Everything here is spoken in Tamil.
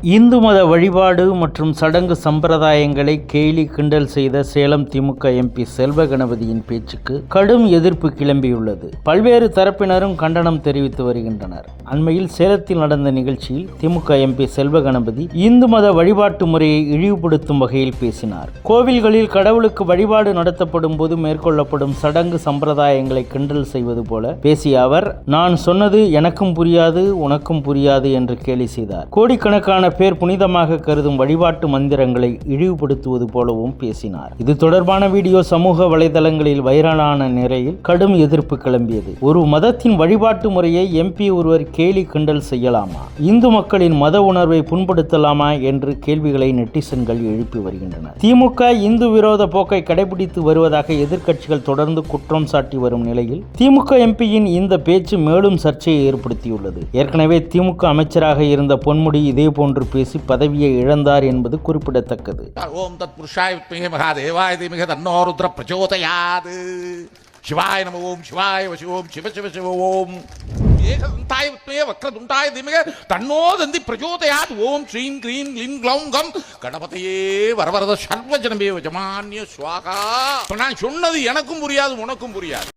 இந்து மத வழிபாடு மற்றும் சடங்கு சம்பிரதாயங்களை கேலி கிண்டல் செய்த சேலம் திமுக எம்பி செல்வ கணபதியின் பேச்சுக்கு கடும் எதிர்ப்பு கிளம்பியுள்ளது. பல்வேறு தரப்பினரும் கண்டனம் தெரிவித்து வருகின்றனர். அண்மையில் சேலத்தில் நடந்த நிகழ்ச்சியில் திமுக எம்பி செல்வ கணபதி இந்து மத வழிபாட்டு முறையை இழிவுபடுத்தும் வகையில் பேசினார். கோவில்களில் கடவுளுக்கு வழிபாடு நடத்தப்படும் போது மேற்கொள்ளப்படும் சடங்கு சம்பிரதாயங்களை கிண்டல் செய்வது போல பேசிய அவர், நான் சொன்னது எனக்கும் புரியாது உனக்கும் புரியாது என்று கேலி செய்தார். கோடிக்கணக்கான பேர் புனிதமாக கருதும் வழிபாட்டு மந்திரங்களை இழிவுபடுத்துவது போலவும் பேசினார். இது தொடர்பான வீடியோ சமூக வலைதளங்களில் வைரலான நிலையில் கடும் எதிர்ப்பு கிளம்பியது. ஒரு மதத்தின் வழிபாட்டு முறையை எம்பி ஒருவர் கேலி கிண்டல் செய்யலாமா? இந்து மக்களின் மத உணர்வை புண்படுத்தலாமா என்று கேள்விகளை நெட்டிசன்கள் எழுப்பி வருகின்றனர். திமுக இந்து விரோத போக்கை கடைபிடித்து வருவதாக எதிர்க்கட்சிகள் தொடர்ந்து குற்றம் சாட்டி வரும் நிலையில் திமுக எம்பியின் இந்த பேச்சு மேலும் சர்ச்சையை ஏற்படுத்தியுள்ளது. ஏற்கனவே திமுக அமைச்சராக இருந்த பொன்முடி இதேபோன்று பேசி பதவியை இழந்தார் என்பது குறிப்பிடத்தக்கது. ஓம் தத் புருஷாய வித்மஹே மகாதேவாய தீமஹி தன்னோ ருத்ர பிரச்சோதயாத். சிவாய நம ஓம் சிவாய வசிவோம் சிவ சிவ சிவ ஓம் ஏகதந்தாய வித்மஹே வக்ரதுண்டாய தீமஹி தன்னோ தந்தி பிரச்சோதயாத். ஓம் ஸ்ரீம் க்ரீம் க்ளீம் க்ளௌம் கம் கணபதியே வரவரத சர்வஜனமே வஜமான்ய ஸ்வாகா. நான் சொன்னது எனக்கும் புரியாது உனக்கும் புரியாது.